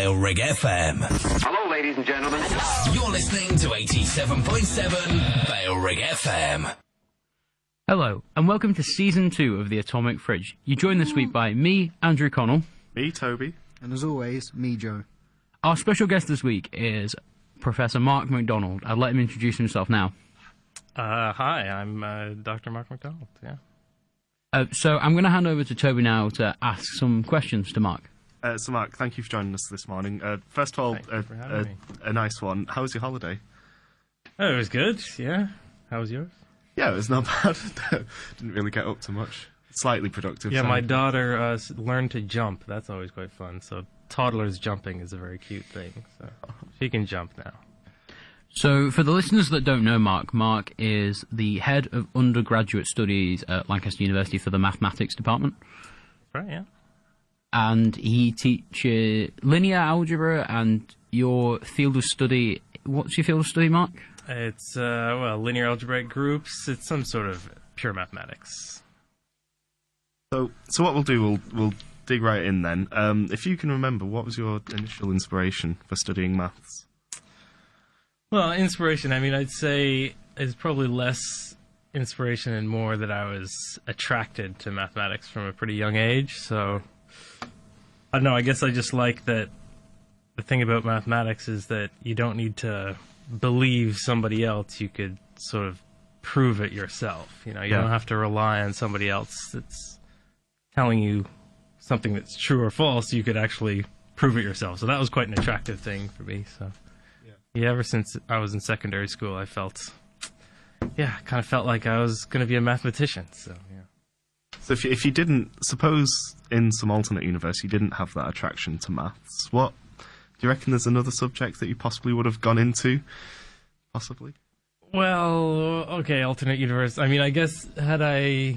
Vale Rig FM. Hello, ladies and gentlemen. You're listening to 87.7 Vale Rig FM. Hello, and welcome to Season 2 of The Atomic Fridge. You're joined this week by me, Andrew Connell. Me, Toby. And as always, me, Joe. Our special guest this week is Professor Mark MacDonald. I'll let him introduce himself now. Hi, I'm Dr. Mark MacDonald, yeah. So I'm going to hand over to Toby now to ask some questions to Mark. So, Mark, thank you for joining us this morning. First of all, a nice one. How was your holiday? Oh, it was good, yeah. How was yours? Yeah, it was not bad. Didn't really get up to much. Slightly productive. Yeah, my daughter learned to jump. That's always quite fun. So toddlers jumping is a very cute thing. So she can jump now. So for the listeners that don't know Mark is the head of undergraduate studies at Lancaster University for the mathematics department. Right, yeah. And he teaches linear algebra, and your field of study... What's your field of study, Mark? It's, linear algebraic groups. It's some sort of pure mathematics. So what we'll do, we'll dig right in then. If you can remember, what was your initial inspiration for studying maths? Well, inspiration, I mean, I'd say it's probably less inspiration and more that I was attracted to mathematics from a pretty young age. So, I don't know, I guess I just like that the thing about mathematics is that you don't need to believe somebody else. You could sort of prove it yourself. You know, you don't have to rely on somebody else that's telling you something that's true or false. You could actually prove it yourself. So that was quite an attractive thing for me. So yeah, ever since I was in secondary school, I kind of felt like I was going to be a mathematician. So yeah. So if you didn't, suppose in some alternate universe you didn't have that attraction to maths, do you reckon there's another subject that you possibly would have gone into? Possibly? Well, okay, alternate universe. I mean, I guess had I,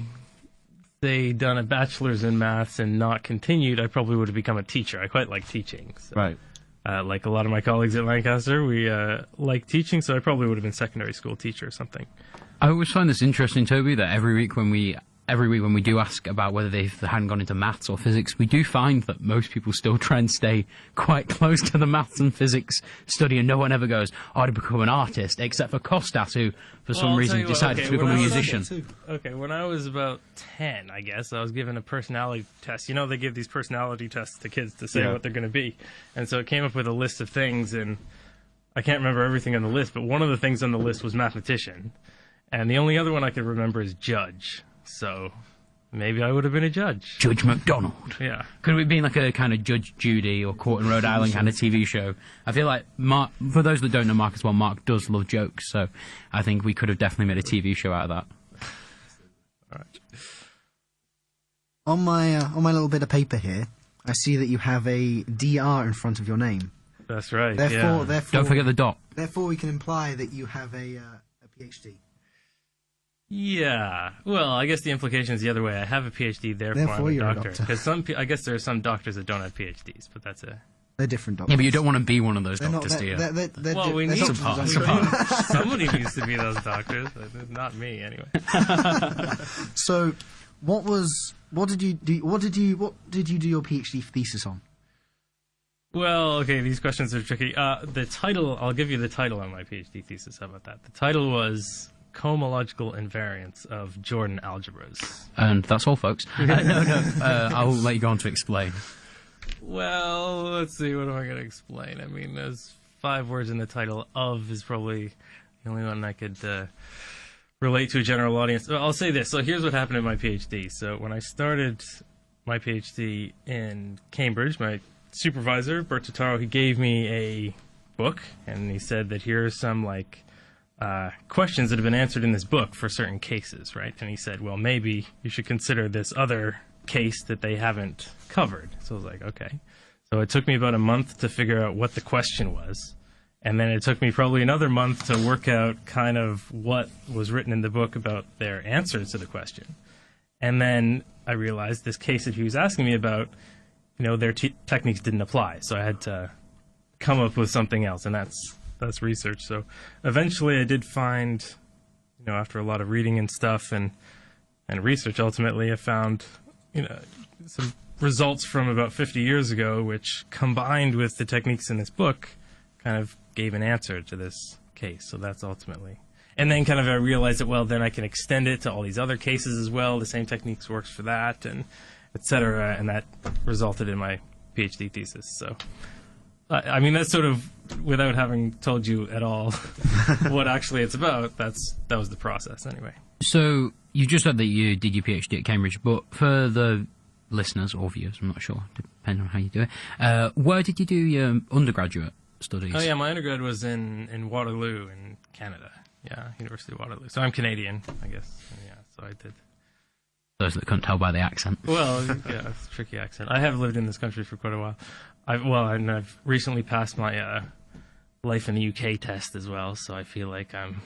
say, done a bachelor's in maths and not continued, I probably would have become a teacher. I quite like teaching. So. Right. Like a lot of my colleagues at Lancaster, we like teaching, so I probably would have been secondary school teacher or something. I always find this interesting, Toby, that every week when we do ask about whether they hadn't gone into maths or physics, we do find that most people still try and stay quite close to the maths and physics study, and no one ever goes, oh, I'd become an artist, except for Kostas, who, for some reason, decided to become a musician. Okay, when I was about 10, I guess, I was given a personality test. You know, they give these personality tests to kids to say what they're going to be. And so it came up with a list of things, and I can't remember everything on the list, but one of the things on the list was mathematician. And the only other one I could remember is judge. So maybe I would have been a judge. Judge MacDonald. Yeah. Could it have been like a kind of Judge Judy or Court in Rhode Island kind of TV show? I feel like Mark, for those that don't know Mark as well, Mark does love jokes, so I think we could have definitely made a TV show out of that. All right. On my little bit of paper here, I see that you have a DR in front of your name. That's right. Therefore, Don't forget the dot. Therefore, we can imply that you have a PhD. Yeah. Well, I guess the implication is the other way. I have a PhD, therefore I'm a doctor. Because I guess there are some doctors that don't have PhDs, but They're different doctors. Yeah, but you don't want to be one of those doctors, do you? Well, we need somebody needs to be those doctors. Not me, anyway. So, what did you do your PhD thesis on? Well, okay, these questions are tricky. The title, I'll give you the title on my PhD thesis. How about that? The title was Cohomological Invariance of Jordan Algebras. And that's all, folks. I'll let you go on to explain. Well, let's see, what am I going to explain? I mean, there's 5 words in the title. Of is probably the only one I could relate to a general audience. I'll say this. So here's what happened in my PhD. So when I started my PhD in Cambridge, my supervisor, Bert Totaro, he gave me a book, and he said that here are some, questions that have been answered in this book for certain cases, right? And he said, well, maybe you should consider this other case that they haven't covered. So I was like, okay. So it took me about a month to figure out what the question was. And then it took me probably another month to work out kind of what was written in the book about their answers to the question. And then I realized this case that he was asking me about, their techniques didn't apply. So I had to come up with something else, and that's research. So eventually I did find, after a lot of reading and stuff and research, ultimately I found, some results from about 50 years ago, which combined with the techniques in this book kind of gave an answer to this case. So that's ultimately. And then kind of I realized that, well, then I can extend it to all these other cases as well. The same techniques works for that, and et cetera. And that resulted in my PhD thesis. So, I mean, that's sort of, without having told you at all what actually it's about, that was the process anyway. So you just said that you did your PhD at Cambridge, but for the listeners or viewers, I'm not sure, depending on how you do it, where did you do your undergraduate studies? Oh, yeah, my undergrad was in Waterloo in Canada. Yeah, University of Waterloo. So I'm Canadian, I guess. Yeah, so I did. Those that couldn't tell by the accent. Well, yeah, it's a tricky accent. I have lived in this country for quite a while. I've recently passed my life in the UK test as well, so I feel like I'm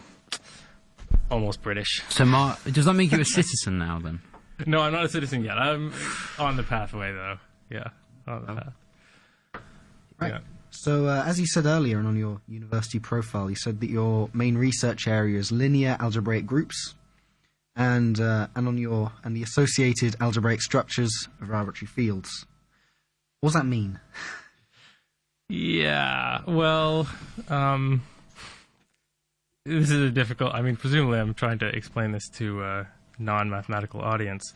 almost British. So, does that make you a citizen now, then? No, I'm not a citizen yet. I'm on the pathway, though. Yeah, on the path. Right. Yeah. So, as you said earlier, and on your university profile, you said that your main research area is linear algebraic groups, and the associated algebraic structures of arbitrary fields. What does that mean? Yeah. Well, this is a difficult. I mean, presumably, I'm trying to explain this to a non-mathematical audience,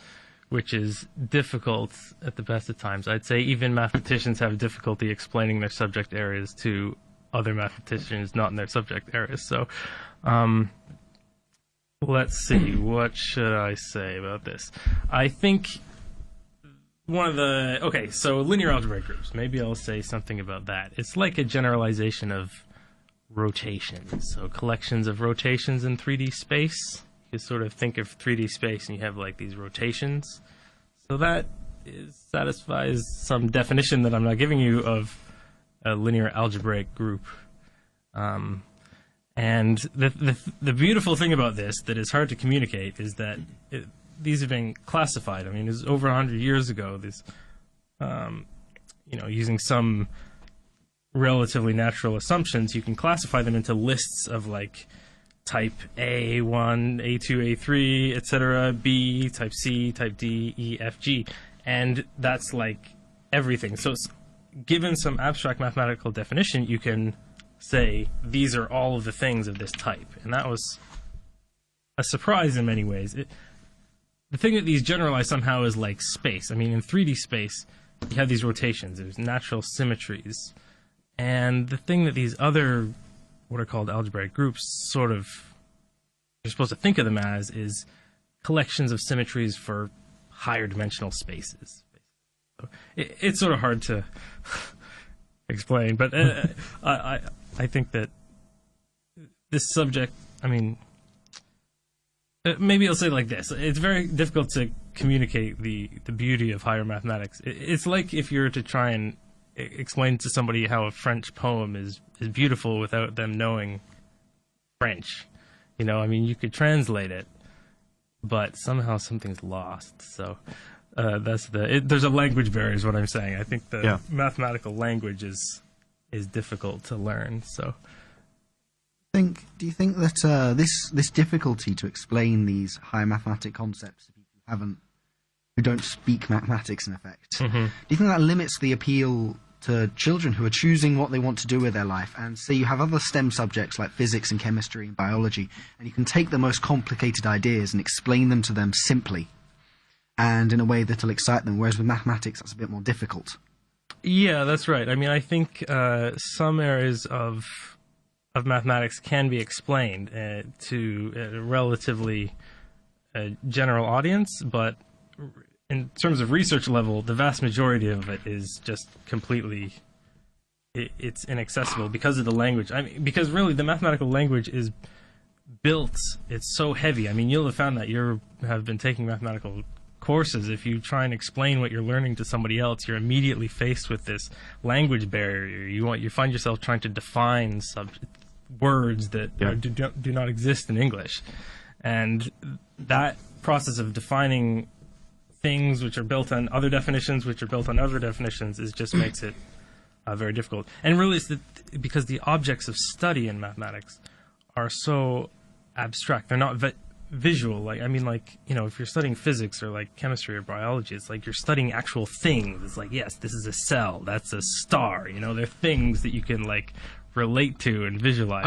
which is difficult at the best of times. I'd say even mathematicians have difficulty explaining their subject areas to other mathematicians not in their subject areas. So, let's see. What should I say about this? I think so linear algebraic groups. Maybe I'll say something about that. It's like a generalization of rotations. So collections of rotations in 3D space. You sort of think of 3D space and you have like these rotations. So that satisfies some definition that I'm not giving you of a linear algebraic group. And the beautiful thing about this that is hard to communicate is that these have been classified. I mean, it was over 100 years ago. This, using some relatively natural assumptions, you can classify them into lists of like type A1, A2, A3, etc., B, type C, type D, E, F, G. And that's like everything. So given some abstract mathematical definition, you can say these are all of the things of this type. And that was a surprise in many ways. The thing that these generalize somehow is like space. I mean, in 3D space, you have these rotations. There's natural symmetries. And the thing that these other, what are called algebraic groups, sort of, you're supposed to think of them as, is collections of symmetries for higher dimensional spaces. So it's sort of hard to explain, but I think that this subject, I mean, maybe I'll say it like this. It's very difficult to communicate the beauty of higher mathematics. It's like if you were to try and explain to somebody how a French poem is beautiful without them knowing French. You know, I mean, you could translate it, but somehow something's lost. So there's a language barrier is what I'm saying. I think the mathematical language is difficult to learn. So, Do you think that this difficulty to explain these higher mathematic concepts to people who don't speak mathematics in effect, do you think that limits the appeal to children who are choosing what they want to do with their life? And say you have other STEM subjects like physics and chemistry and biology, and you can take the most complicated ideas and explain them to them simply and in a way that will excite them, whereas with mathematics that's a bit more difficult. Yeah, that's right. I mean, I think some areas of mathematics can be explained to a relatively general audience, but in terms of research level, the vast majority of it is just completely, it's inaccessible because of the language. I mean, because really the mathematical language is built, it's so heavy. I mean, you'll have found that you have been taking mathematical courses. If you try and explain what you're learning to somebody else, you're immediately faced with this language barrier. You find yourself trying to define words that do not exist in English. And that process of defining things which are built on other definitions, which are built on other definitions, just makes it very difficult. And really, it's because the objects of study in mathematics are so abstract. They're not visual. Like, I mean, like, you know, if you're studying physics or like chemistry or biology, it's like you're studying actual things. It's like, yes, this is a cell, that's a star. You know, they're things that you can like relate to and visualize.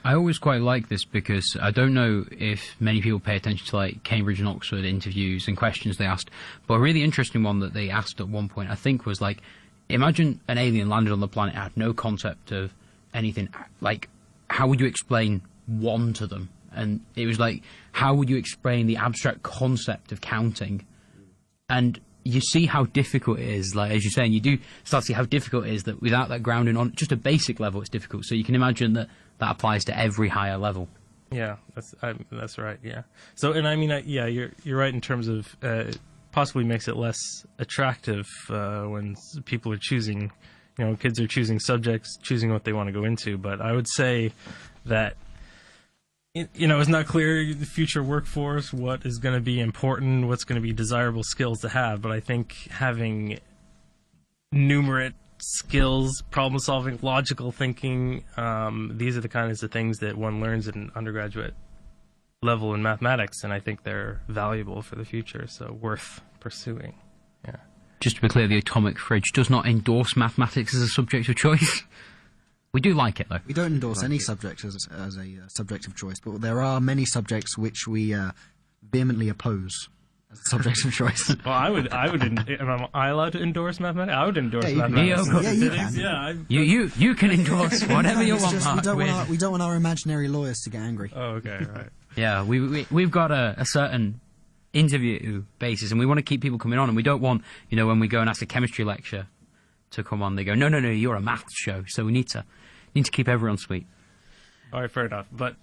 I always quite like this because I don't know if many people pay attention to like Cambridge and Oxford interviews and questions they asked, but a really interesting one that they asked at one point, I think, was like, imagine an alien landed on the planet, had no concept of anything. Like, how would you explain one to them? And it was like, how would you explain the abstract concept of counting? And you see how difficult it is. Like, as you're saying, you do start to see how difficult it is that without that grounding on just a basic level, it's difficult. So you can imagine that that applies to every higher level. Yeah, that's right. Yeah. So, and I mean, yeah, you're right in terms of possibly makes it less attractive when people are choosing, you know, kids are choosing subjects, choosing what they want to go into. But I would say that, you know, it's not clear the future workforce, what is going to be important, what's going to be desirable skills to have. But I think having numerate skills, problem solving, logical thinking, these are the kinds of things that one learns at an undergraduate level in mathematics, and I think they're valuable for the future, so worth pursuing. Yeah. Just to be clear, the Atomic Fridge does not endorse mathematics as a subject of choice. We do like it, though. We don't endorse any subject as a subject of choice, but there are many subjects which we vehemently oppose as a subject of choice. Well, I would. Am I allowed to endorse mathematics? I would endorse mathematics. Yeah, you can. Yeah, you can endorse whatever you want. Just, we don't want our imaginary lawyers to get angry. Oh, okay, right. Yeah, we've got a certain interview basis, and we want to keep people coming on, and we don't want, you know, when we go and ask a chemistry lecture to come on, they go, no, you're a maths show, so we need to keep everyone sweet. All right, fair enough. But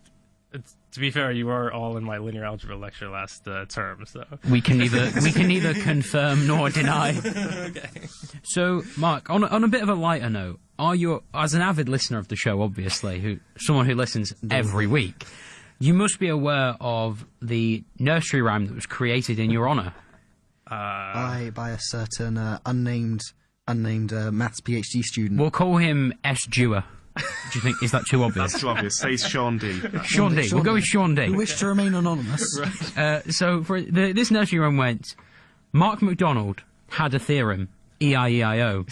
to be fair, you were all in my linear algebra lecture last term, so we can neither confirm nor deny. Okay. So, Mark, on a bit of a lighter note, are you, as an avid listener of the show, obviously, someone who listens every week, you must be aware of the nursery rhyme that was created in your honour. By a certain unnamed maths PhD student. We'll call him S. Dewar. Do you think, is that too obvious? That's too obvious. Say Sean D. Sean D. We'll go with Sean D. Who wish to remain anonymous. So for this nursery rhyme went, Mark MacDonald had a theorem, E-I-E-I-O,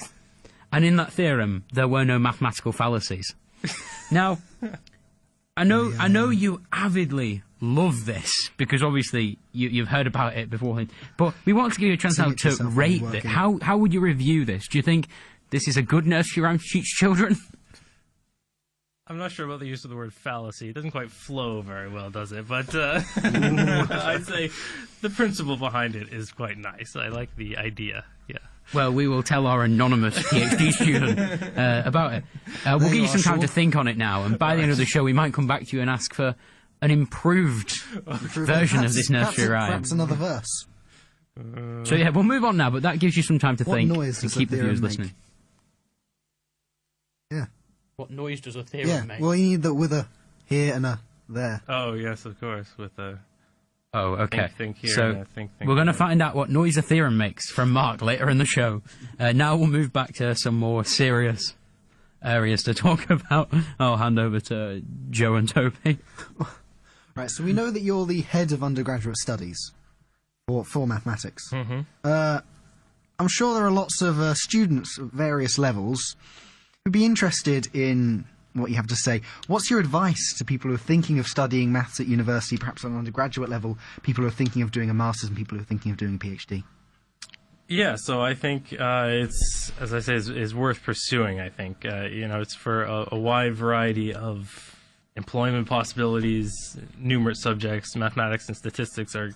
and in that theorem there were no mathematical fallacies. Now, I know you avidly love this because obviously you've heard about it before, but we want to give you a chance now to rate it. How would you review this? Do you think this is a good nursery rhyme to teach children? I'm not sure about the use of the word fallacy. It doesn't quite flow very well, does it? But I'd say the principle behind it is quite nice. I like the idea. Yeah. Well, we will tell our anonymous PhD student about it. We'll give you some time to think on it now, and by the end of the show, we might come back to you and ask for an improved version of this nursery rhyme. Perhaps another verse. So yeah, we'll move on now, but that gives you some time to think noise and does keep the the viewers theorem listening. Yeah. What noise does a theorem make? Well, you need that with a here and a there. Oh, yes, of course, with a... Oh, okay. Think here so and a think we're going to there. find out what noise a theorem makes from Mark later in the show. Now we'll move back to some more serious areas to talk about. I'll hand over to Joe and Toby. Right, so we know that you're the head of undergraduate studies for mathematics. Mm-hmm. I'm sure there are lots of students at various levels who'd be interested in what you have to say. What's your advice to people who are thinking of studying maths at university, perhaps on an undergraduate level, people who are thinking of doing a master's and people who are thinking of doing a PhD? Yeah, so I think it's, as I say, is worth pursuing, I think. It's for a wide variety of employment possibilities, numerous subjects. Mathematics and statistics are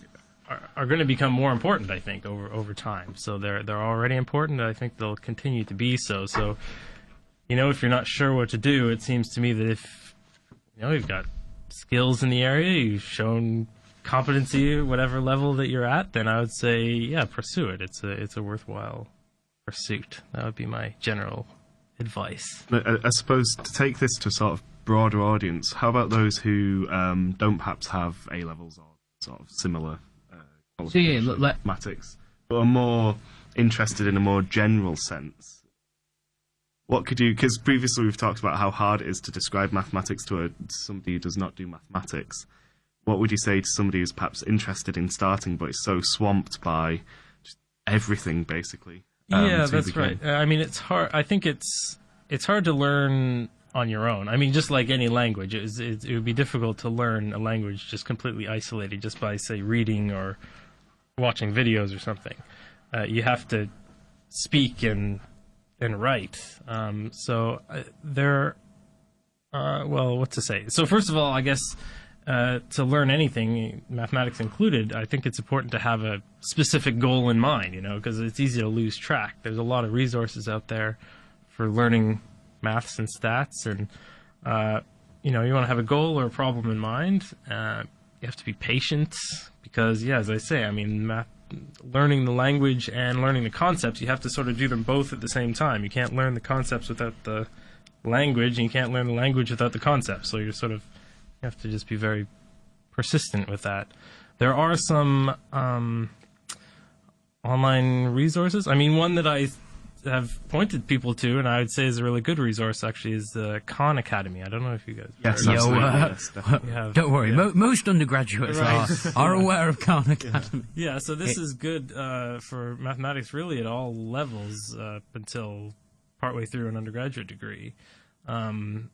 going to become more important, I think, over time. So they're already important, and I think they'll continue to be so. So, if you're not sure what to do, it seems to me that if, you've got skills in the area, you've shown competency, whatever level that you're at, then I would say, yeah, pursue it. It's a worthwhile pursuit. That would be my general advice. I suppose to take this to a sort of broader audience, how about those who don't perhaps have A-levels or sort of similar qualifications in mathematics, but are more interested in a more general sense? What could you... Because previously we've talked about how hard it is to describe mathematics to somebody who does not do mathematics. what would you say to somebody who's perhaps interested in starting but is so swamped by just everything, basically? Yeah, that's right. I mean, it's hard. I think it's hard to learn on your own. I mean, just like any language, it would be difficult to learn a language just completely isolated just by, say, reading or watching videos or something. You have to speak and write. Well, what to say? So first of all, I guess to learn anything, mathematics included, I think it's important to have a specific goal in mind, because it's easy to lose track. There's a lot of resources out there for learning maths and stats, and you want to have a goal or a problem in mind. You have to be patient because, as I say, I mean, learning the language and learning the concepts, you have to sort of do them both at the same time. You can't learn the concepts without the language, and you can't learn the language without the concepts. So you have to just be very persistent with that. There are some online resources. I mean, one that I have pointed people to, and I would say is a really good resource, actually, is the Khan Academy. I don't know if you guys... Yes, don't worry. Yeah. Most undergraduates are aware of Khan Academy. Yeah, so this is good for mathematics really at all levels until partway through an undergraduate degree. And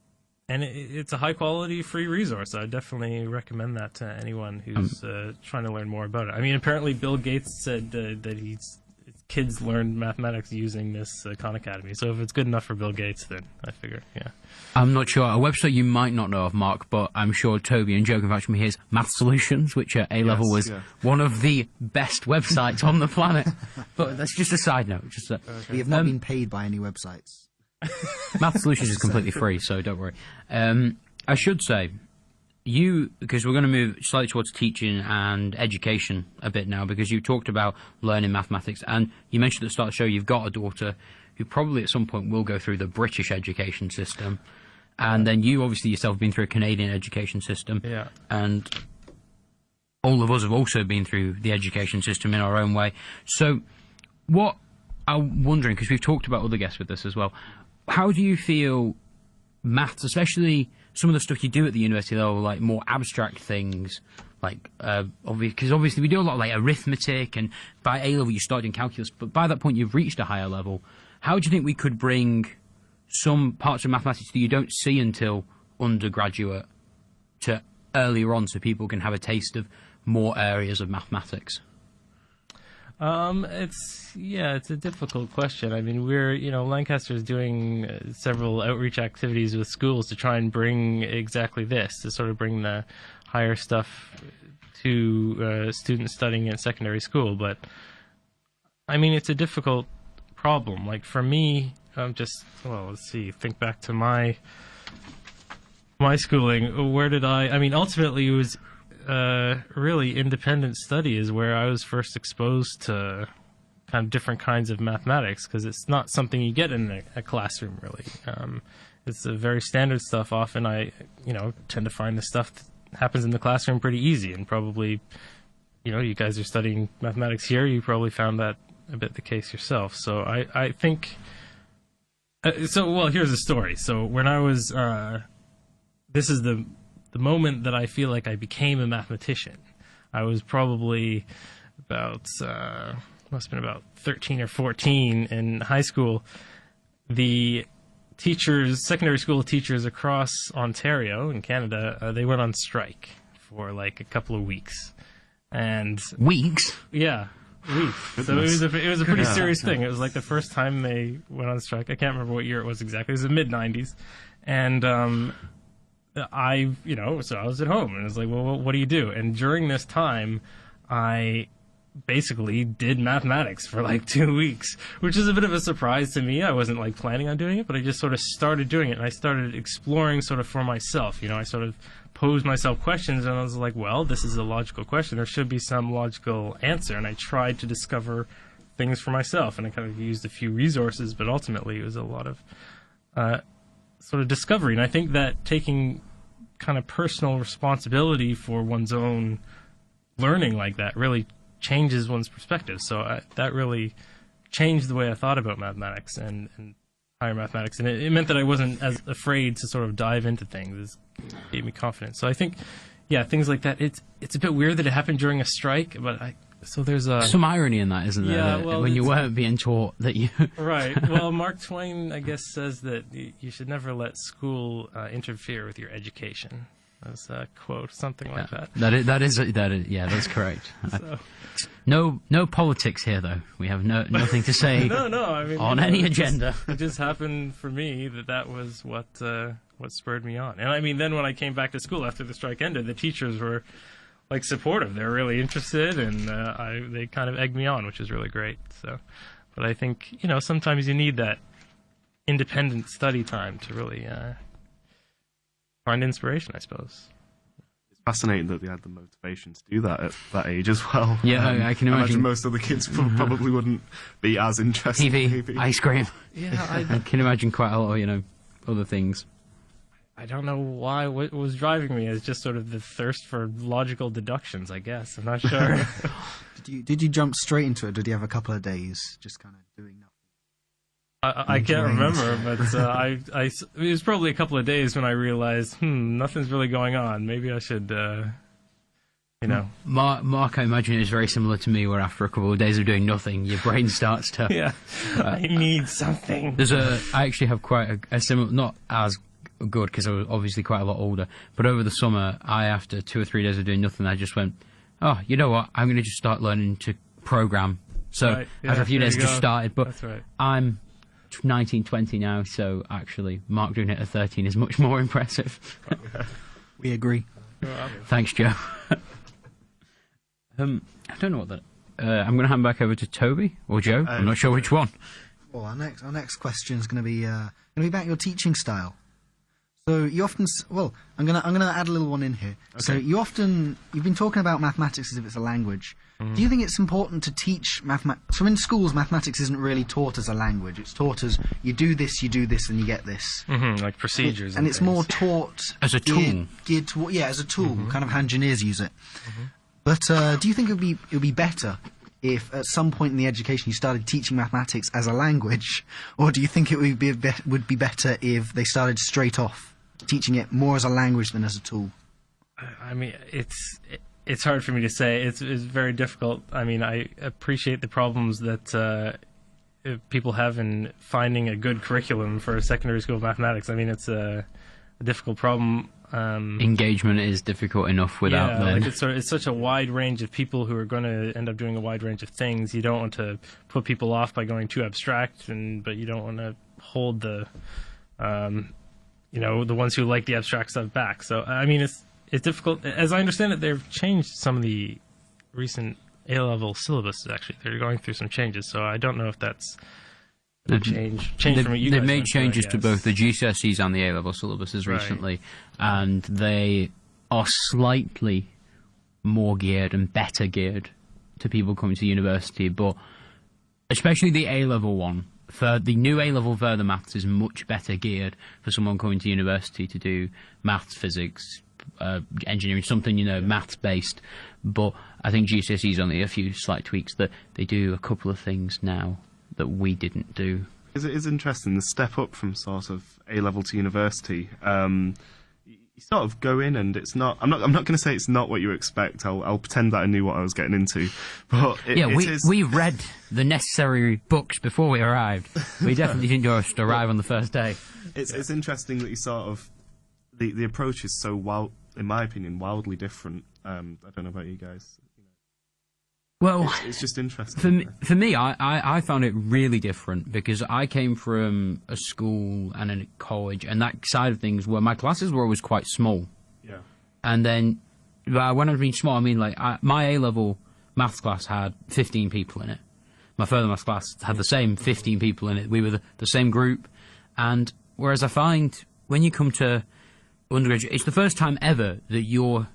it's a high-quality free resource. I definitely recommend that to anyone who's trying to learn more about it. I mean, apparently Bill Gates said that his kids learned mathematics using this Khan Academy. So if it's good enough for Bill Gates, then I figure, yeah. I'm not sure. A website you might not know of, Mark, but I'm sure Toby and Joe can vouch for me here is Math Solutions, which at A-level was one of the best websites on the planet. But that's just a side note. We have not been paid by any websites. Math Solutions is completely free, so don't worry. I should say, because we're going to move slightly towards teaching and education a bit now, because you talked about learning mathematics, and you mentioned at the start of the show you've got a daughter who probably at some point will go through the British education system, and then you obviously yourself have been through a Canadian education system, and all of us have also been through the education system in our own way. So what I'm wondering, because we've talked about other guests with this as well, how do you feel maths, especially some of the stuff you do at the university level, like more abstract things, like because obviously we do a lot of like arithmetic, and by A-level you start in calculus, but by that point you've reached a higher level. How do you think we could bring some parts of mathematics that you don't see until undergraduate to earlier on, so people can have a taste of more areas of mathematics? It's a difficult question. I mean, Lancaster is doing several outreach activities with schools to try and bring exactly this, to sort of bring the higher stuff to students studying in secondary school. But, I mean, it's a difficult problem. Like, for me, think back to my schooling. Where did I mean, ultimately it was really independent study is where I was first exposed to kind of different kinds of mathematics, because it's not something you get in a classroom, really. It's a very standard stuff. Often I tend to find the stuff that happens in the classroom pretty easy, and probably you guys are studying mathematics here, you probably found that a bit the case yourself. So I think here's the story. So when I was this is the moment that I feel like I became a mathematician. I was probably about, must have been about 13 or 14 in high school. The secondary school teachers across Ontario in Canada, they went on strike for like a couple of weeks. And weeks? Yeah, weeks. So it was a pretty serious thing. It was like the first time they went on strike. I can't remember what year it was exactly. It was the mid-90s. And so I was at home, and I was like, well, what do you do? And during this time, I basically did mathematics for like 2 weeks, which is a bit of a surprise to me. I wasn't like planning on doing it, but I just sort of started doing it, and I started exploring sort of for myself. I sort of posed myself questions, and I was like, well, this is a logical question. There should be some logical answer, and I tried to discover things for myself, and I kind of used a few resources, but ultimately it was a lot of sort of discovery. And I think that taking kind of personal responsibility for one's own learning like that really changes one's perspective. So that really changed the way I thought about mathematics and higher mathematics. And it meant that I wasn't as afraid to sort of dive into things. It gave me confidence. So I think, things like that. It's a bit weird that it happened during a strike, but so there's some irony in that, isn't there? Yeah, well, when you weren't being taught that you right. Well, Mark Twain, I guess, says that you should never let school interfere with your education. That's a quote, something like that. That is yeah, that's correct. So. No politics here, though. We have nothing to say no, I mean, on any agenda. It just happened for me that was what spurred me on. And I mean, then when I came back to school after the strike ended, the teachers were like supportive. They were really interested, and they kind of egged me on, which is really great. So, but I think sometimes you need that independent study time to really find inspiration, I suppose. It's fascinating that they had the motivation to do that at that age as well. Yeah, I can imagine most other kids probably wouldn't be as interested. TV, ice cream. Yeah, I can imagine quite a lot of other things. I don't know why. What was driving me is just sort of the thirst for logical deductions, I guess. I'm not sure. Did you jump straight into it? Did you have a couple of days just kind of doing nothing? I can't remember, but it was probably a couple of days when I realized, nothing's really going on. Maybe I should, Mark, I imagine, is very similar to me, where after a couple of days of doing nothing, your brain starts to... Yeah, I need something. I actually have quite a similar, not as good, because I was obviously quite a lot older, but over the summer, after 2 or 3 days of doing nothing, I just went, oh, you know what, I'm going to just start learning to program. So, after a few days, just started, but that's right. I'm 19, 20 now, so actually Mark doing it at 13 is much more impressive. We agree. Thanks, Joe. I don't know what that... I'm going to hand back over to Toby or Joe. I'm not sure which one. Well, our next question is going to be about your teaching style. So you often... Well, I'm going to add a little one in here. Okay. So you've been talking about mathematics as if it's a language. Do you think it's important to teach mathematics? So in schools, mathematics isn't really taught as a language. It's taught as you do this, and you get this. Like procedures. And it's things. More taught... As a tool. Geared toward, as a tool. Kind of how engineers use it. But do you think it would be better if at some point in the education you started teaching mathematics as a language? Or do you think it would be better if they started straight off teaching it more as a language than as a tool? I mean, it's hard for me to say. It's very difficult. I mean, I appreciate the problems that people have in finding a good curriculum for a secondary school of mathematics. I mean, it's a difficult problem. Engagement is difficult enough without them. Like it's such a wide range of people who are going to end up doing a wide range of things. You don't want to put people off by going too abstract, but you don't want to hold the ones who like the abstract stuff back. So I mean, it's difficult. As I understand it, they've changed some of the recent A-level syllabuses. Actually, they're going through some changes. So I don't know if that's change from what you guys They've made went through, changes to both the GCSEs and the A-level syllabuses recently, and they are slightly more geared and better geared to people coming to university. But especially the A-level one, the new A-level further maths is much better geared for someone coming to university to do maths, physics, engineering, something maths based. But I think GCSE is only a few slight tweaks that they do a couple of things now that we didn't do. It is interesting the step up from sort of A-level to university. You sort of go in and it's not. I'm not going to say it's not what you expect. I'll pretend that I knew what I was getting into. But we read the necessary books before we arrived. We definitely didn't just arrive on the first day. It's interesting that you sort of the approach is so in my opinion, wildly different. I don't know about you guys. Well, it's just interesting. For me, I found it really different because I came from a school and a college and that side of things where my classes were always quite small. Yeah. And then when I mean small, I mean like my A-level maths class had 15 people in it. My further maths class had the same 15 people in it. We were the same group. And whereas I find when you come to undergraduate, it's the first time ever that you're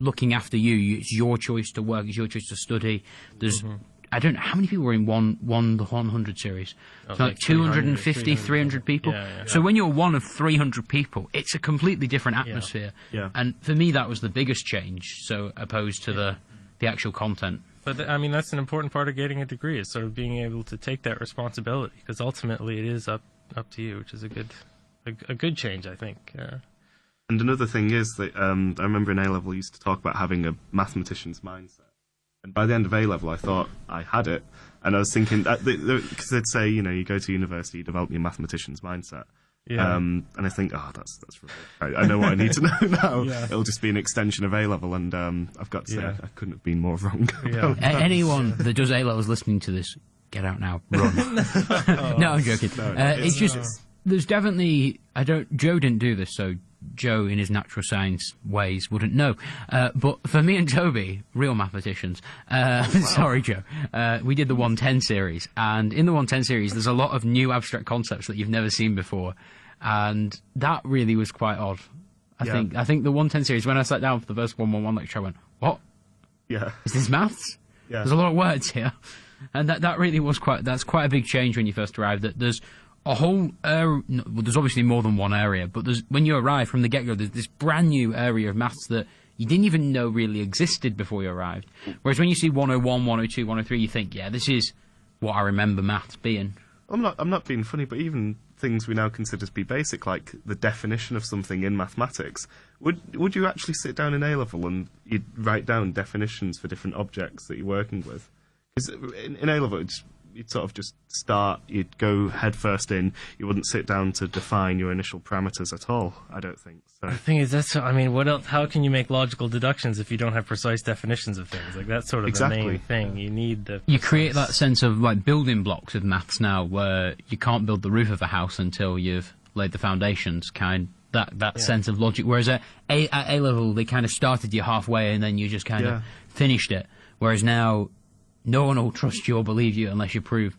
looking after you. It's your choice to work. It's your choice to study. There's, I don't know how many people were in the 100 series. It's like 250, 300 people. Yeah. So when you're one of 300 people, it's a completely different atmosphere. Yeah. And for me, that was the biggest change. So opposed to the actual content. But I mean, that's an important part of getting a degree is sort of being able to take that responsibility because ultimately it is up to you, which is a good change, I think. And another thing is that I remember in A-level we used to talk about having a mathematician's mindset. And by the end of A-level, I thought I had it. And I was thinking, because they'd say, you go to university, you develop your mathematician's mindset. Yeah. And I think, that's rubbish. I know what I need to know now. Yeah. It'll just be an extension of A-level, and I've got to say, I couldn't have been more wrong. Yeah. Anyone that does A-levels listening to this, get out now, run. No, I'm joking. It's just, there's definitely, Joe didn't do this, so Joe, in his natural science ways, wouldn't know. But for me and Toby, real mathematicians, sorry, Joe, we did the 110 series. And in the 110 series, there's a lot of new abstract concepts that you've never seen before. And that really was quite odd. I think the 110 series, when I sat down for the first 111 lecture, I went, what? Yeah. Is this maths? Yeah. There's a lot of words here. And that really was that's quite a big change when you first arrived, that there's a whole there's obviously more than one area, but when you arrive from the get-go, there's this brand new area of maths that you didn't even know really existed before you arrived. Whereas when you see 101, 102, 103, you think, yeah, this is what I remember maths being. I'm not being funny, but even things we now consider to be basic, like the definition of something in mathematics, would you actually sit down in A-level and you'd write down definitions for different objects that you're working with? Because in A-level, you'd sort of just start, you'd go head first in, you wouldn't sit down to define your initial parameters at all, I don't think. So. The thing is, what else, how can you make logical deductions if you don't have precise definitions of things? Like, that's sort of the main thing. You need the... You create that sense of, like, building blocks of maths now, where you can't build the roof of a house until you've laid the foundations, that sense of logic. Whereas at A-level, they kind of started you halfway and then you just kind of finished it. Whereas now, no one will trust you or believe you unless you prove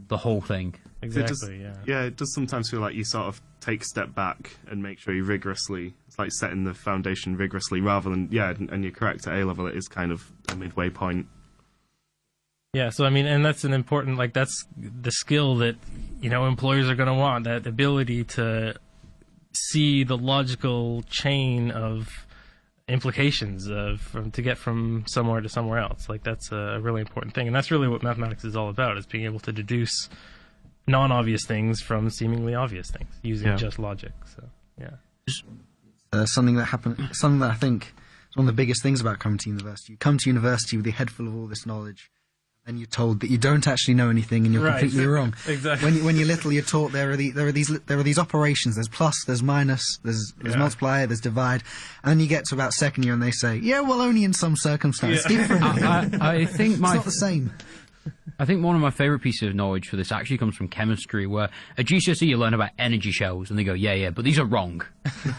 the whole thing. Exactly, it does sometimes feel like you sort of take a step back and make sure you rigorously, it's like setting the foundation rigorously rather than, and you're correct, at A-level it is kind of a midway point. Yeah, so and that's an important, that's the skill that, employers are going to want, that ability to see the logical chain of implications to get from somewhere to somewhere else. That's a really important thing, and that's really what mathematics is all about, is being able to deduce non-obvious things from seemingly obvious things using just logic. So something that I think is one of the biggest things about coming to university. You come to university with your head full of all this knowledge, and you're told that you don't actually know anything and you're completely wrong. Exactly. When you're little, you're taught there are these operations. There's plus, there's minus, there's multiply, there's divide, and then you get to about second year and they say, only in some circumstances. Different. I think it's not the same. I think one of my favourite pieces of knowledge for this actually comes from chemistry, where at GCSE you learn about energy shells, and they go, but these are wrong.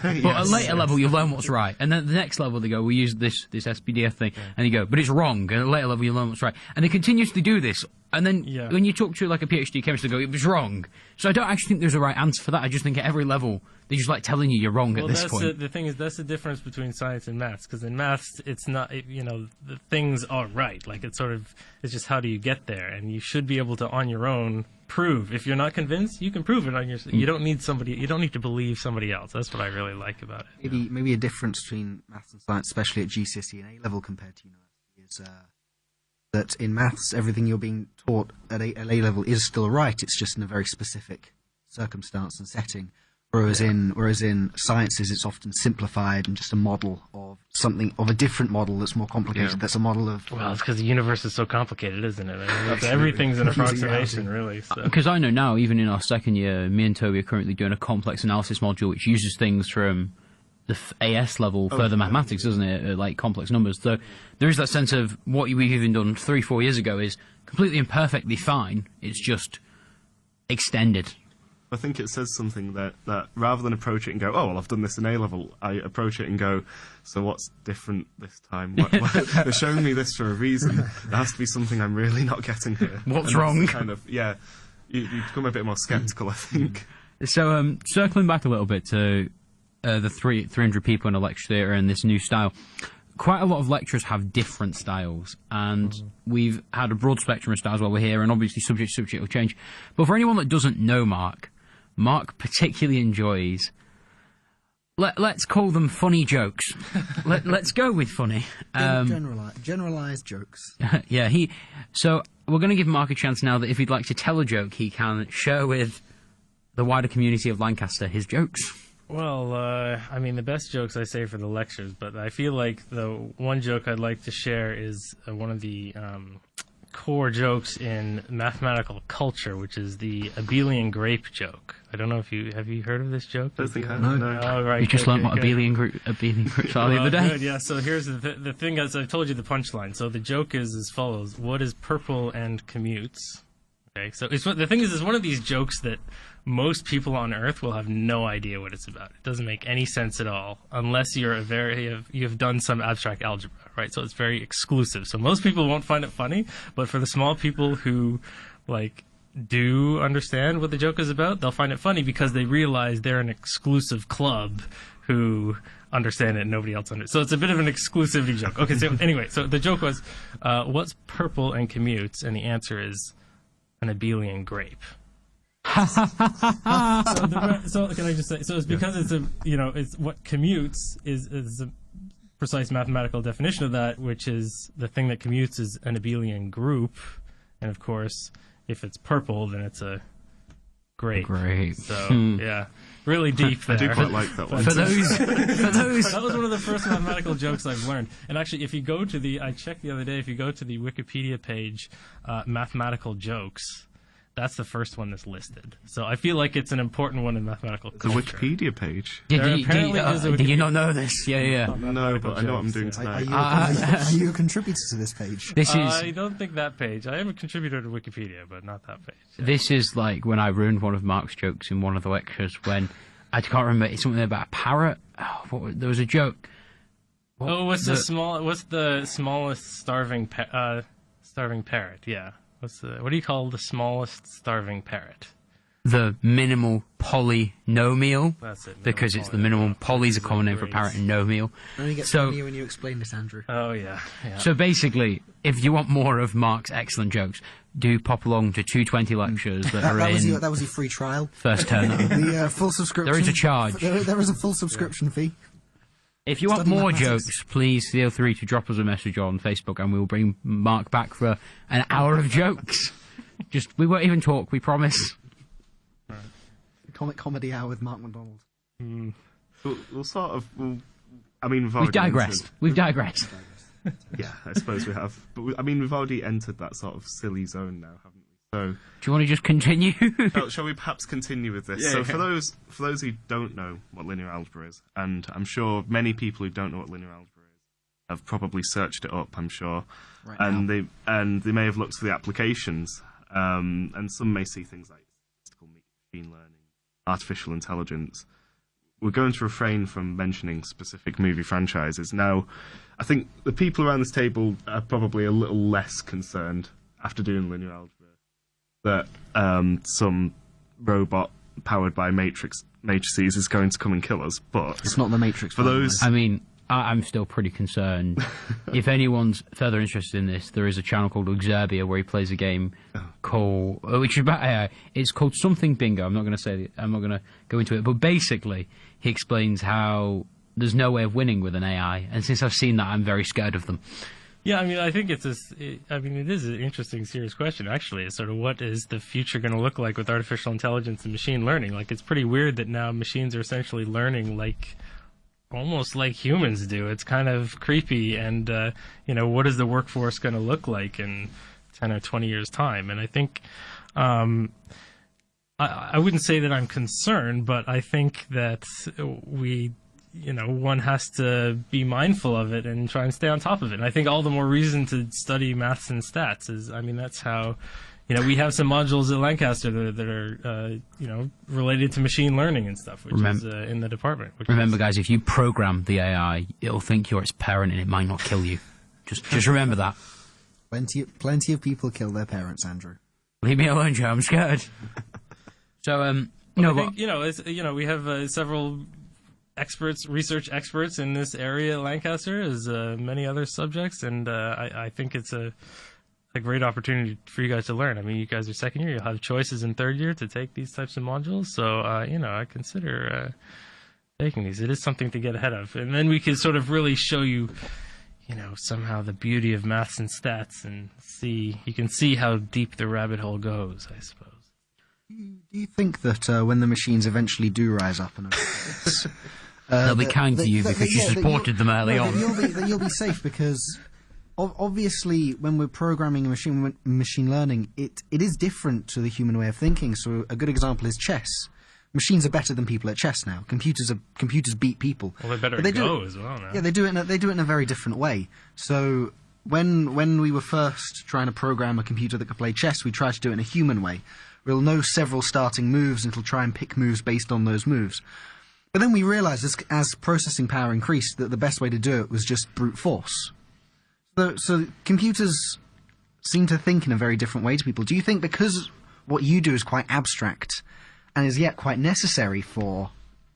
But at later level you learn what's right. And then at the next level they go, we use this SPDF thing, and you go, but it's wrong. And at later level you learn what's right. And they continuously do this. And then when you talk to a PhD chemist, they go, it was wrong. So I don't actually think there's a right answer for that. I just think at every level, they're just telling you you're wrong at this point. The thing is, that's the difference between science and maths. Because in maths, it's not, the things are right. It's just how do you get there? And you should be able to, on your own, prove. If you're not convinced, you can prove it on your. You don't need to believe somebody else. That's what I really like about it. Maybe a difference between maths and science, especially at GCSE and A-level compared to university, is that in maths, everything you're being taught at A-level is still right. It's just in a very specific circumstance and setting. Whereas in sciences, it's often simplified and just a model of something, of a different model that's more complicated. That's a model of... Well, it's because the universe is so complicated, isn't it? Everything's an approximation, really. Because I know now, even in our second year, me and Toby are currently doing a complex analysis module which uses things from the AS level, further mathematics, doesn't it? Complex numbers. So there is that sense of what we've even done 3-4 years ago is completely and perfectly fine. It's just extended. I think it says something that rather than approach it and go, I've done this in A-level, I approach it and go, so what's different this time? They're showing me this for a reason. There has to be something I'm really not getting here. What's wrong? You become a bit more sceptical, I think. So circling back a little bit to the 300 people in a lecture theatre and this new style, quite a lot of lecturers have different styles, and we've had a broad spectrum of styles while we're here, and obviously subject to subject will change. But for anyone that doesn't know Mark particularly enjoys, let's call them funny jokes. Let's go with funny. Generalized jokes. So we're going to give Mark a chance now that if he'd like to tell a joke, he can share with the wider community of Lancaster his jokes. Well, I mean, the best jokes I say for the lectures, but I feel like the one joke I'd like to share is one of the core jokes in mathematical culture, which is the abelian grape joke. I don't know if have you heard of this joke? I don't think I have. No. Oh, right. You just learned what abelian groups are the other day. Good, yeah. So here's the thing, as I've told you, the punchline. So the joke is as follows: what is purple and commutes? Okay, so the thing is one of these jokes that most people on Earth will have no idea what it's about. It doesn't make any sense at all unless you've done some abstract algebra, right? So it's very exclusive. So most people won't find it funny, but for the small people who do understand what the joke is about, they'll find it funny because they realize they're an exclusive club who understand it and nobody else understands. So it's a bit of an exclusivity joke. Okay, so anyway, so the joke was, what's purple and commutes? And the answer is an abelian grape. So can I just say? So it's because it's what commutes is a precise mathematical definition of that, which is the thing that commutes is an abelian group, and of course, if it's purple, then it's a grape. Great. So yeah, really deep there. I do quite like that one. For those, That was one of the first mathematical jokes I've learned. And actually, if you go to I checked the other day, if you go to the Wikipedia page, mathematical jokes, that's the first one that's listed. So I feel like it's an important one in mathematical culture. The Wikipedia page? do you not know this? Yeah. No, but I know what I'm doing tonight. Are you a contributor to this page? This is. I don't think that page. I am a contributor to Wikipedia, but not that page. This is like when I ruined one of Mark's jokes in one of the lectures when I can't remember. It's something about a parrot. There was a joke. What's the smallest starving parrot? Yeah. What do you call the smallest starving parrot? The minimal polynomial. That's it. Because it's the minimal. Poly's a common name for parrot and nomial. It only gets funnier when you explain this, Andrew. Oh, yeah. So basically, if you want more of Mark's excellent jokes, do pop along to 220 lectures that are that was your free trial. First term. The full subscription. There is a charge. There is a full subscription fee. If you want more jokes, please feel free to drop us a message on Facebook and we'll bring Mark back for an hour of jokes. We won't even talk, we promise. Comic comedy hour with Mark MacDonald. We've digressed. Yeah, I suppose we have. But we've already entered that sort of silly zone now, haven't we? So, do you want to just continue? Shall we perhaps continue with this? Yeah. For those who don't know what linear algebra is, and I'm sure many people who don't know what linear algebra is have probably searched it up, I'm sure, they may have looked for the applications, and some may see things like statistical machine learning, artificial intelligence. We're going to refrain from mentioning specific movie franchises. Now, I think the people around this table are probably a little less concerned after doing linear algebra that some robot powered by matrices is going to come and kill us, but it's not the Matrix. For those, I'm still pretty concerned. If anyone's further interested in this, there is a channel called Uxerbia where he plays a game which is about AI. It's called something Bingo. I'm not going to go into it, but basically he explains how there's no way of winning with an AI, and since I've seen that, I'm very scared of them. Yeah, I think it is an interesting, serious question, actually. It's sort of what is the future going to look like with artificial intelligence and machine learning? It's pretty weird that now machines are essentially learning almost like humans do. It's kind of creepy, and, what is the workforce going to look like in 10 or 20 years' time? And I think, I wouldn't say that I'm concerned, but I think that one has to be mindful of it and try and stay on top of it. And I think all the more reason to study maths and stats is, that's how, we have some modules at Lancaster that are, related to machine learning and stuff, which is in the department. Remember, guys, if you program the AI, it'll think you're its parent and it might not kill you. Just remember that. Plenty of people kill their parents, Andrew. Leave me alone, Joe. I'm scared. So, we have several research experts in this area at Lancaster, as many other subjects, and I think it's a great opportunity for you guys to learn. You guys are second year, you'll have choices in third year to take these types of modules, so I consider taking these. It is something to get ahead of, and then we can sort of really show you somehow the beauty of maths and stats, and you can see how deep the rabbit hole goes, I suppose. Do you think that when the machines eventually do rise up and overtake us, they'll be kind to you because you supported them early on? Then you'll be safe because obviously when we're programming machine learning, it is different to the human way of thinking. So a good example is chess. Machines are better than people at chess now. Computers beat people. Well, they're better at Go as well now. Yeah, they do it in a very different way. So when we were first trying to program a computer that could play chess, we tried to do it in a human way. We'll know several starting moves and it'll try and pick moves based on those moves. But then we realized as processing power increased that the best way to do it was just brute force. So computers seem to think in a very different way to people. Do you think because what you do is quite abstract and is yet quite necessary for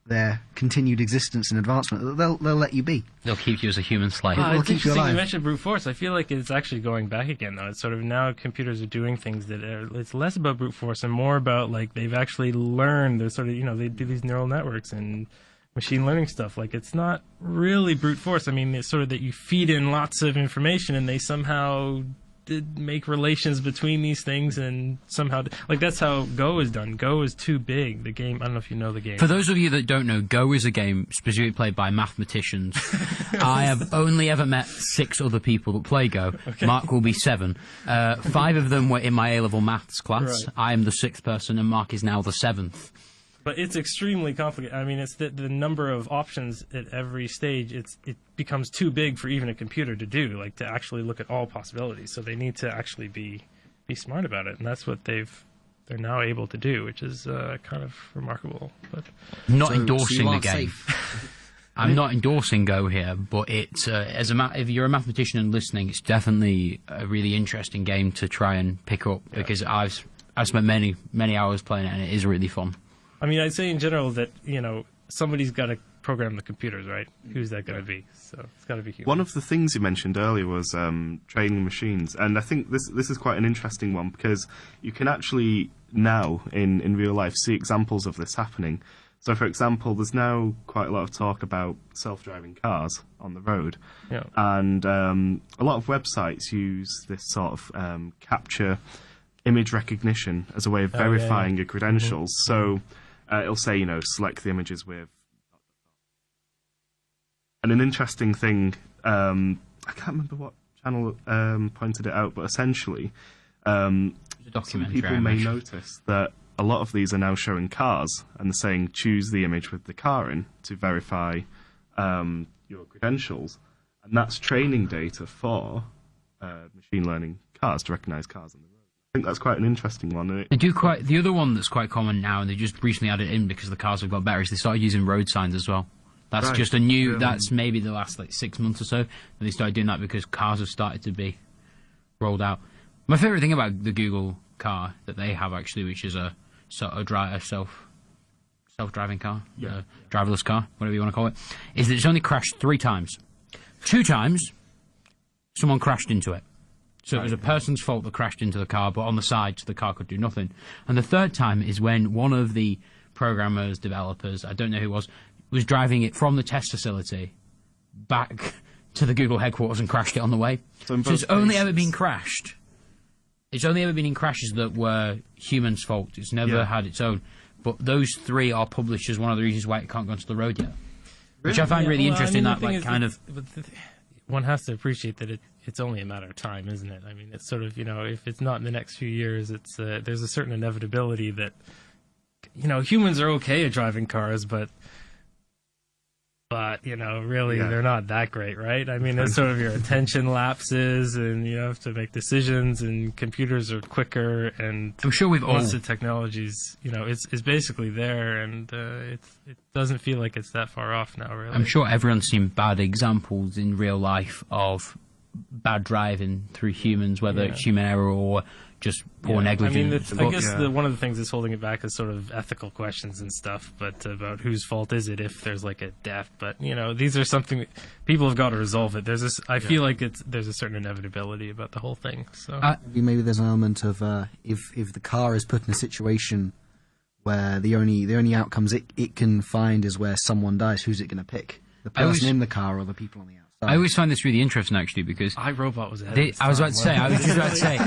their continued existence and advancement, that they'll let you be? They'll keep you as a human slave. They'll keep you alive. You mentioned brute force. I feel like it's actually going back again, though. It's sort of now computers are doing things that it's less about brute force and more about, like, they've actually learned. They're sort of, they do these neural networks and machine learning stuff. Like, it's not really brute force. I mean, it's sort of that you feed in lots of information and they somehow did make relations between these things and somehow, like, that's how Go is done. Go is too big. The game, I don't know if you know the game. For those of you that don't know, Go is a game specifically played by mathematicians. I have only ever met 6 other people that play Go. Okay. Mark will be 7. 5 of them were in my A-level maths class. Right. I am the 6th person and Mark is now the 7th. But it's extremely complicated. I mean, it's the number of options at every stage. It becomes too big for even a computer to do, like to actually look at all possibilities. So they need to actually be smart about it, and that's what they're now able to do, which is kind of remarkable. But not endorsing the game. I'm not endorsing Go here, but it's if you're a mathematician and listening, it's definitely a really interesting game to try and pick up because I've spent many hours playing it, and it is really fun. I mean, I'd say in general that, somebody's got to program the computers, right? Who's that going to be? So it's got to be human. One of the things you mentioned earlier was training machines, and I think this is quite an interesting one because you can actually now, in real life, see examples of this happening. So, for example, there's now quite a lot of talk about self-driving cars on the road, and a lot of websites use this sort of capture image recognition as a way of verifying your credentials. So it'll say, select the images with... And an interesting thing, I can't remember what channel pointed it out, but essentially, some people may notice that a lot of these are now showing cars, and they're saying, choose the image with the car in to verify your credentials. And that's training data for machine learning cars to recognize cars on the road. I think that's quite an interesting one. They do quite. The other one that's quite common now, and they just recently added it in because the cars have got better, is they started using road signs as well. That's just a new. That's maybe the last 6 months or so, and they started doing that because cars have started to be rolled out. My favorite thing about the Google car that they have actually, which is a self-driving car, driverless car, whatever you want to call it, is that it's only crashed 3 times. 2 times, someone crashed into it. So it was a person's fault that crashed into the car, but on the side, so the car could do nothing. And the 3rd time is when one of the programmers, developers, I don't know who it was driving it from the test facility back to the Google headquarters and crashed it on the way. So it's only ever been crashed. It's only ever been in crashes that were humans' fault. It's never had its own. But those 3 are published as one of the reasons why it can't go onto the road yet. Which I find really interesting. One has to appreciate that it's only a matter of time, isn't it? I mean, it's sort of, if it's not in the next few years, it's there's a certain inevitability that, humans are okay at driving cars, but really they're not that great, right? I mean, there's sort of your attention lapses, and you have to make decisions, and computers are quicker, and I'm sure once the technology's, it's basically there, and it doesn't feel like it's that far off now, really. I'm sure everyone's seen bad examples in real life of bad driving through humans, whether it's human error or just poor negligence. I guess one of the things that's holding it back is sort of ethical questions and stuff, but about whose fault is it if there's like a death. But these are something that people have got to resolve it. There's this. I feel like there's a certain inevitability about the whole thing. So maybe there's an element of if the car is put in a situation where the only outcomes it can find is where someone dies, who's it going to pick? The person in the car or the people on the outside? I always find this really interesting, actually, because iRobot was ahead. I was just about to say.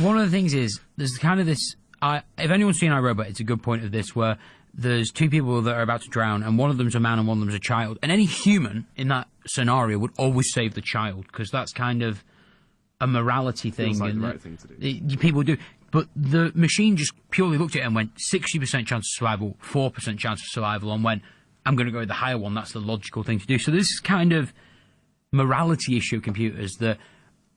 One of the things is there's kind of this. if anyone's seen iRobot, it's a good point of this, where there's two people that are about to drown, and one of them's a man and one of them's a child. And any human in that scenario would always save the child, because that's kind of a morality thing. Feels like and the right thing to do. People do. But the machine just purely looked at it and went, 60% chance of survival, 4% chance of survival, and went, I'm going to go with the higher one. That's the logical thing to do. So this is kind of morality issue of computers. That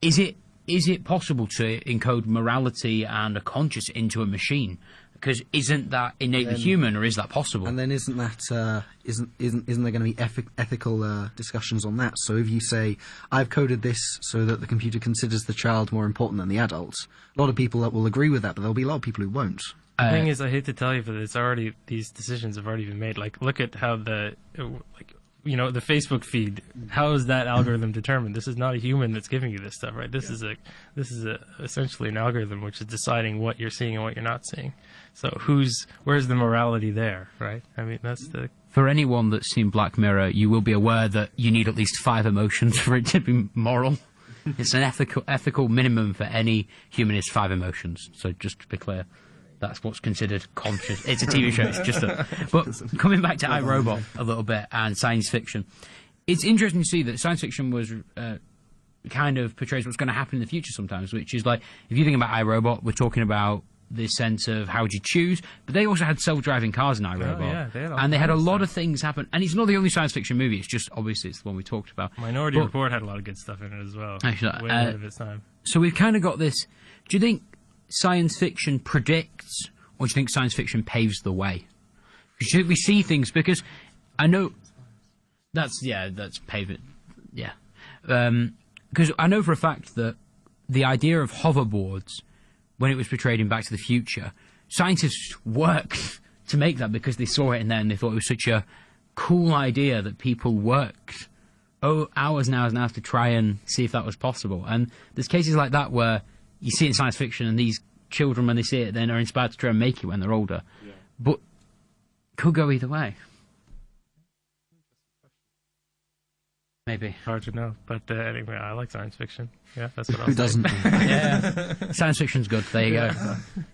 is it possible to encode morality and a conscience into a machine? Because isn't that innately human, or is that possible? And then isn't that isn't there going to be ethical discussions on that? So if you say, I've coded this so that the computer considers the child more important than the adult, a lot of people will agree with that, but there'll be a lot of people who won't. The thing is, I hate to tell you, but these decisions have already been made. Like, look at how the Facebook feed. How is that algorithm determined? This is not a human that's giving you this stuff, right? This is essentially an algorithm which is deciding what you're seeing and what you're not seeing. So where's the morality there, right? I mean, that's the... For anyone that's seen Black Mirror, you will be aware that you need at least 5 emotions for it to be moral. It's an ethical minimum for any human is 5 emotions. So just to be clear, that's what's considered conscious. It's a TV show. It's just But coming back to iRobot a little bit and science fiction, it's interesting to see that science fiction was kind of portrays what's going to happen in the future sometimes, which is like, if you think about iRobot, we're talking about this sense of how would you choose, but they also had self-driving cars in iRobot, they had a lot of things happen, and it's not the only science fiction movie, it's just, obviously, it's the one we talked about. Minority Report had a lot of good stuff in it as well. Actually, way ahead of its time. So we've kind of got this, do you think science fiction predicts, or do you think science fiction paves the way? Should we see things, because I know, that's paving, because I know for a fact that the idea of hoverboards, when it was portrayed in Back to the Future, scientists worked to make that because they saw it in there and they thought it was such a cool idea that people worked hours and hours and hours to try and see if that was possible. And there's cases like that where you see it in science fiction and these children, when they see it, then are inspired to try and make it when they're older. Yeah. But could go either way. Maybe. Hard to know. But anyway, I like science fiction. Yeah, that's what I'll Who doesn't? Yeah. Science fiction's good. There you go.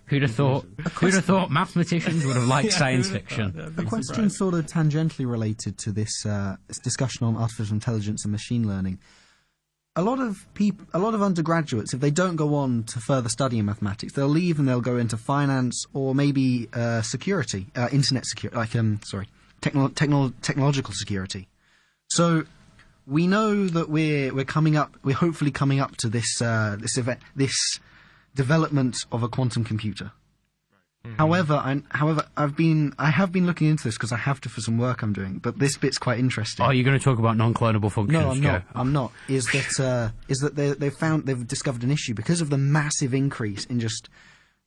Who'd have thought mathematicians would have liked science fiction? A question sort of tangentially related to this discussion on artificial intelligence and machine learning. A lot of undergraduates, if they don't go on to further study in mathematics, they'll leave and they'll go into finance or maybe security, internet security, like technological security. So we know that we're hopefully coming up to this this development of a quantum computer. Mm-hmm. However, I have been looking into this because I have to for some work I'm doing. But this bit's quite interesting. Oh, you're going to talk about non-clonable functions? No, I'm not. I'm not. Is that they've discovered an issue because of the massive increase in just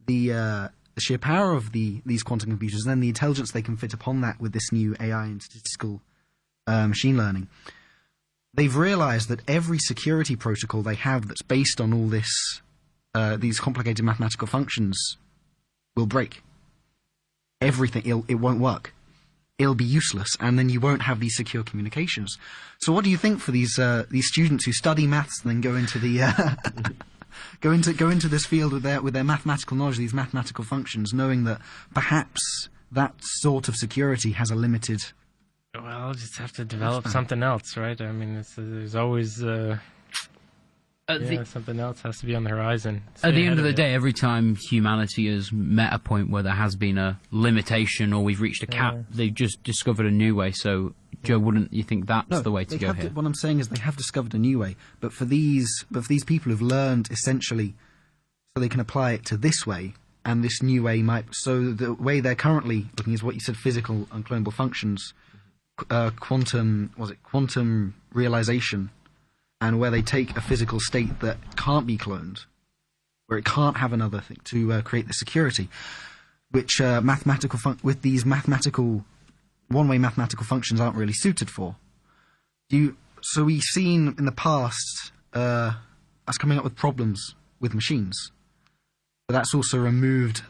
the sheer power of these quantum computers, and then the intelligence they can fit upon that with this new AI and statistical machine learning. They've realized that every security protocol they have that's based on all these complicated mathematical functions will break. Everything, it won't work. It'll be useless, and then you won't have these secure communications. So what do you think for these students who study maths and then go into the go into this field with their mathematical knowledge, these mathematical functions, knowing that perhaps that sort of security has a limited... Well, I'll just have to develop something else, right? I mean, there's always something else has to be on the horizon. At the end of the day, every time humanity has met a point where there has been a limitation or we've reached a cap, they've just discovered a new way. So, Joe, wouldn't you think that's the way to go here? What I'm saying is they have discovered a new way, but for these people who've learned essentially, so they can apply it to this way. And this new way so the way they're currently looking is what you said, physical unclonable functions. Quantum realization, and where they take a physical state that can't be cloned, where it can't have another thing to create the security, which with these one-way mathematical functions aren't really suited for. So we've seen in the past us coming up with problems with machines, but that's also removed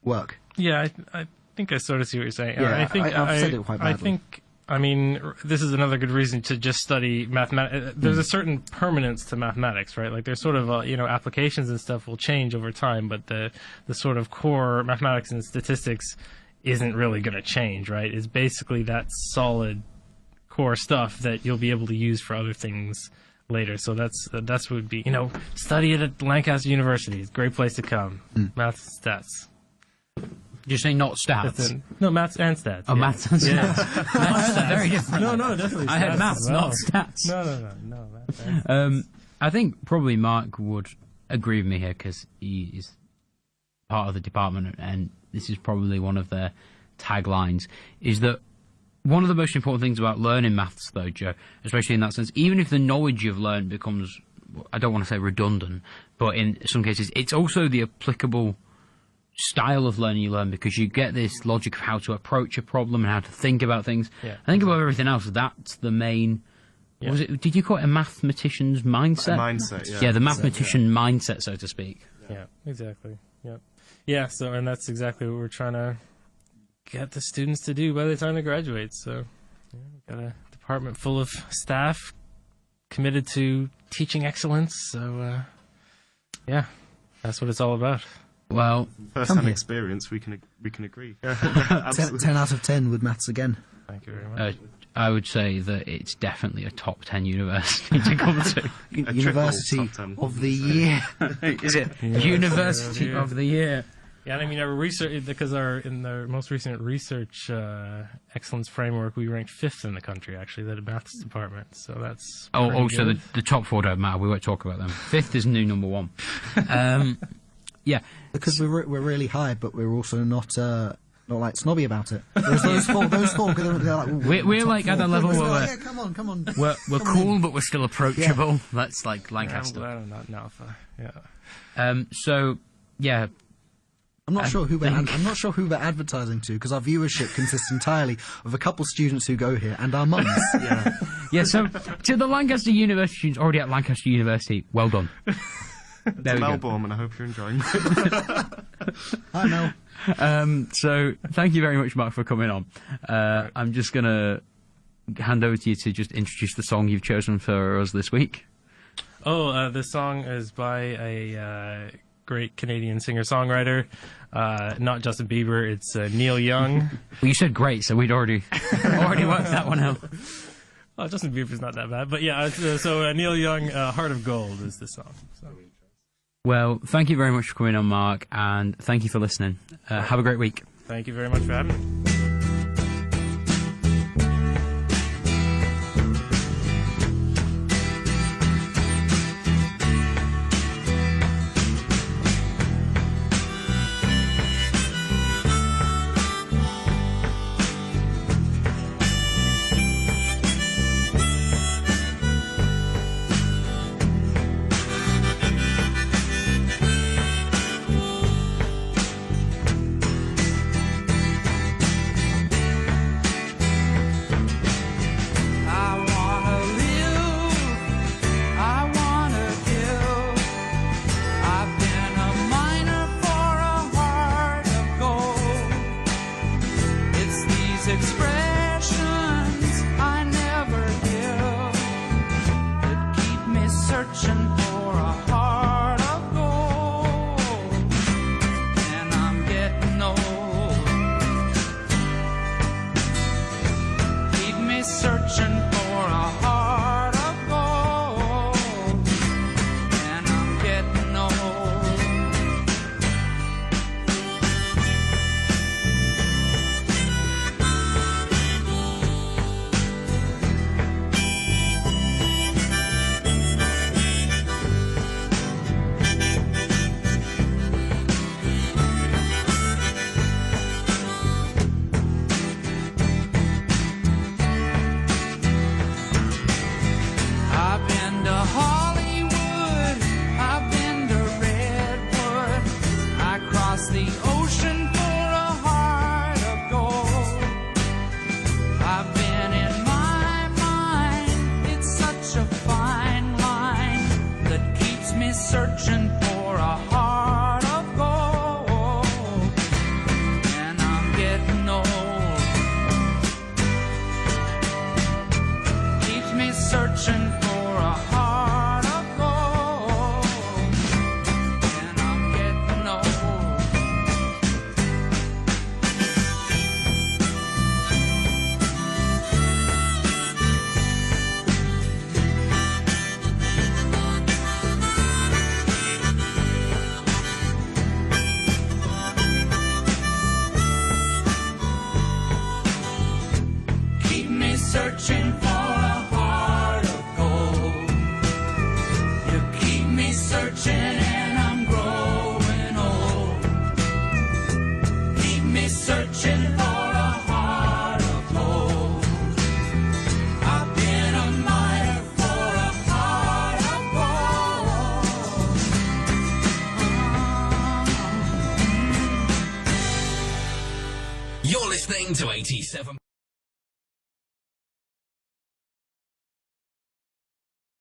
work. Yeah, I think I sort of see what you're saying. Yeah, I've said it quite badly. I mean, this is another good reason to just study mathematics. There's a certain permanence to mathematics, right? Like there's sort of, applications and stuff will change over time, but the sort of core mathematics and statistics isn't really going to change, right? It's basically that solid core stuff that you'll be able to use for other things later. So that's would be, study it at Lancaster University. It's a great place to come. Maths and stats. You're saying not stats? No, maths and stats. Oh, maths and stats. Yeah. Maths are very different. No, definitely. I had maths, well. not stats. No. Maths and stats. I think probably Mark would agree with me here because he is part of the department, and this is probably one of their taglines, is that one of the most important things about learning maths, though, Joe, especially in that sense, even if the knowledge you've learned becomes, I don't want to say redundant, but in some cases, it's also the applicable style of learning you learn, because you get this logic of how to approach a problem and how to think about things. Yeah. I think above everything else, that's the main... Yeah. Was it? Did you call it a mathematician's mindset? Mindset, yeah. Yeah, the mathematician mindset, so to speak. Yeah, exactly. Yep. Yeah, and that's exactly what we're trying to get the students to do by the time they graduate. So we've got a department full of staff committed to teaching excellence. So, that's what it's all about. Well, first-hand experience, we can agree. 10 out of 10 with maths again. Thank you very much. I would say that it's definitely a top 10 university to come to. University of the year. Is it? University of the year. Yeah, I mean, our research, because in the most recent research excellence framework, we ranked 5th in the country, actually, the maths department. So that's so the top 4 don't matter. We won't talk about them. 5th is new number 1. Yeah. Because we're really high, but we're also not like snobby about it. Whereas those four, they're like, we're like at a level where we're like, come on. We're cool, but we're still approachable. Yeah. That's like Lancaster. I'm glad I'm not an alpha. Yeah. I'm not sure who we're advertising to, because our viewership consists entirely of a couple students who go here and our mums. Yeah. So to the Lancaster University students already at Lancaster University, well done. It's Melbourne, and I hope you're enjoying it. Hi, Mel. So thank you very much, Mark, for coming on. I'm just going to hand over to you to just introduce the song you've chosen for us this week. This song is by a great Canadian singer-songwriter, not Justin Bieber, it's Neil Young. Well, you said great, so we'd already worked that one out. Oh, Justin Bieber's not that bad, but yeah, so Neil Young, Heart of Gold is the song. So. Well, thank you very much for coming on, Mark, and thank you for listening. Have a great week. Thank you very much for having me. searching for a heart of gold. You keep me searching and I'm growing old. Keep me searching for a heart of gold. I've been a miner for a heart of gold. You're listening to 87.